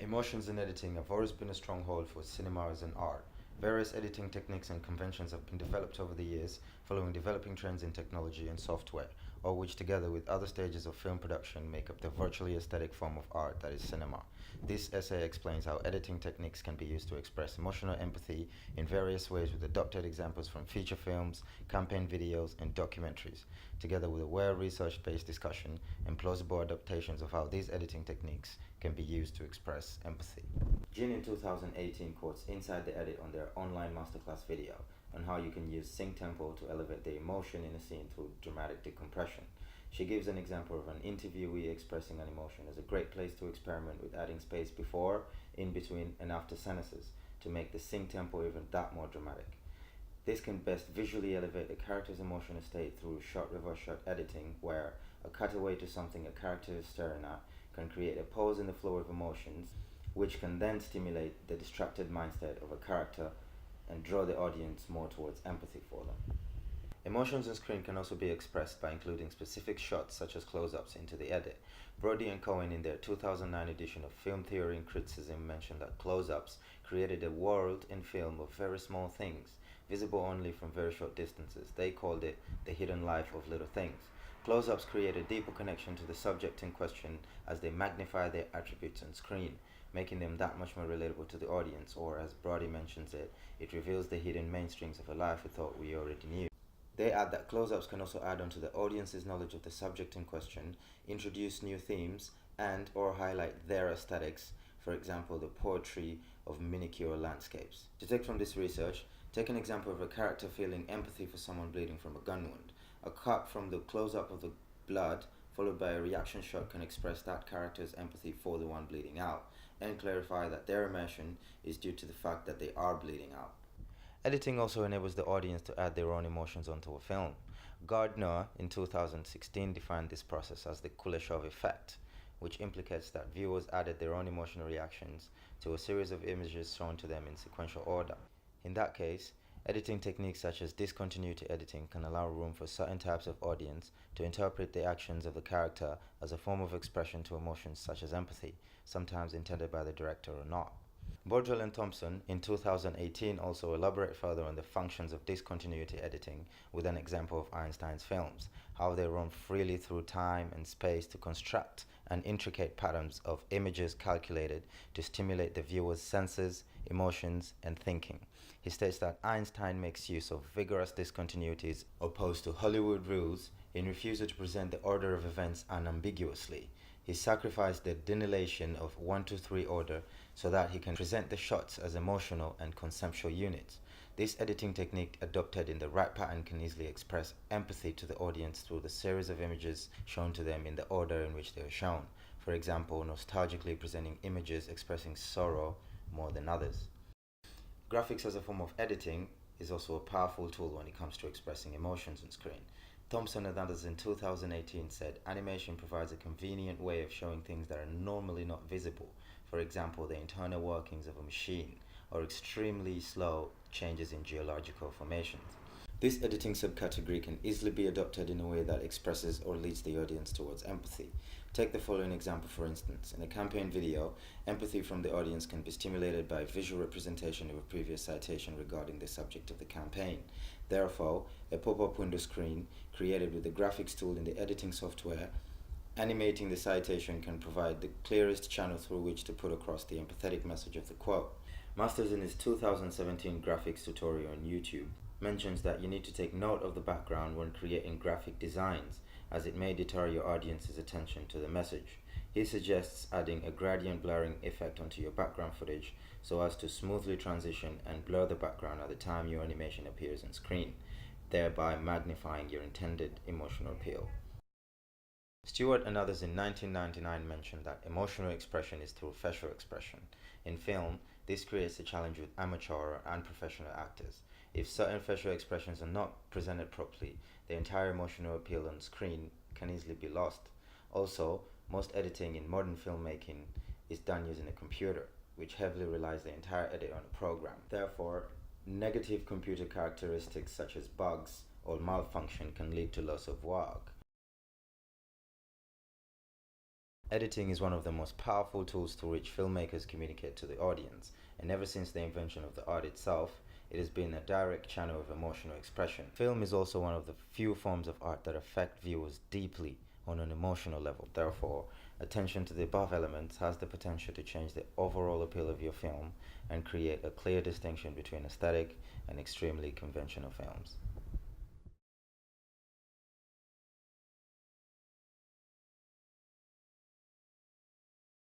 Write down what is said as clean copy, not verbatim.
Emotions in editing have always been a stronghold for cinema as an art. Various editing techniques and conventions have been developed over the years, following developing trends in technology and software, all which, together with other stages of film production, make up the virtually aesthetic form of art that is cinema. This essay explains how editing techniques can be used to express emotional empathy in various ways, with adopted examples from feature films, campaign videos, and documentaries, together with a well-researched based discussion and plausible adaptations of how these editing techniques can be used to express empathy. Jin in 2018 quotes Inside the Edit on their online masterclass video on how you can use sync tempo to elevate the emotion in a scene through dramatic decompression. She gives an example of an interviewee expressing an emotion as a great place to experiment with adding space before, in between, and after sentences to make the sync tempo even that more dramatic. This can best visually elevate the character's emotional state through shot reverse shot editing, where a cutaway to something a character is staring at can create a pause in the flow of emotions, which can then stimulate the distracted mindset of a character and draw the audience more towards empathy for them. Emotions on screen can also be expressed by including specific shots such as close-ups into the edit. Brody and Cohen in their 2009 edition of Film Theory and Criticism mentioned that close-ups created a world in film of very small things, visible only from very short distances. They called it the hidden life of little things. Close-ups create a deeper connection to the subject in question as they magnify their attributes on screen, making them that much more relatable to the audience, or as Brody mentions it, it reveals the hidden mainstrings of a life we thought we already knew. They add that close-ups can also add on to the audience's knowledge of the subject in question, introduce new themes, and or highlight their aesthetics, for example, the poetry of miniature landscapes. To take from this research, take an example of a character feeling empathy for someone bleeding from a gun wound. A cut from the close-up of the blood, followed by a reaction shot, can express that character's empathy for the one bleeding out, and clarify that their emotion is due to the fact that they are bleeding out. Editing also enables the audience to add their own emotions onto a film. Gardner in 2016 defined this process as the Kuleshov effect, which implicates that viewers added their own emotional reactions to a series of images shown to them in sequential order. In that case, editing techniques such as discontinuity editing can allow room for certain types of audience to interpret the actions of the character as a form of expression to emotions such as empathy, sometimes intended by the director or not. Bordwell and Thompson in 2018 also elaborate further on the functions of discontinuity editing with an example of Einstein's films, how they roam freely through time and space to construct an intricate patterns of images calculated to stimulate the viewer's senses, emotions, and thinking. He states that Einstein makes use of vigorous discontinuities opposed to Hollywood rules in refusal to present the order of events unambiguously. He sacrificed the dennellation of 1-2-3 order so that he can present the shots as emotional and conceptual units. This editing technique adopted in the right pattern can easily express empathy to the audience through the series of images shown to them in the order in which they are shown. For example, nostalgically presenting images expressing sorrow more than others. Graphics as a form of editing is also a powerful tool when it comes to expressing emotions on screen. Thompson and others in 2018 said animation provides a convenient way of showing things that are normally not visible, for example, the internal workings of a machine, or extremely slow changes in geological formations. This editing subcategory can easily be adopted in a way that expresses or leads the audience towards empathy. Take the following example for instance. In a campaign video, empathy from the audience can be stimulated by visual representation of a previous citation regarding the subject of the campaign. Therefore, a pop-up window screen created with the graphics tool in the editing software animating the citation can provide the clearest channel through which to put across the empathetic message of the quote. Masters in his 2017 graphics tutorial on YouTube mentions that you need to take note of the background when creating graphic designs, as it may deter your audience's attention to the message. He suggests adding a gradient blurring effect onto your background footage so as to smoothly transition and blur the background at the time your animation appears on screen, thereby magnifying your intended emotional appeal. Stewart and others in 1999 mentioned that emotional expression is through facial expression. In film, this creates a challenge with amateur and professional actors. If certain facial expressions are not presented properly, the entire emotional appeal on screen can easily be lost. Also, most editing in modern filmmaking is done using a computer, which heavily relies the entire edit on a program. Therefore, negative computer characteristics such as bugs or malfunction can lead to loss of work. Editing is one of the most powerful tools through which filmmakers communicate to the audience, and ever since the invention of the art itself, it has been a direct channel of emotional expression. Film is also one of the few forms of art that affect viewers deeply on an emotional level. Therefore, attention to the above elements has the potential to change the overall appeal of your film and create a clear distinction between aesthetic and extremely conventional films.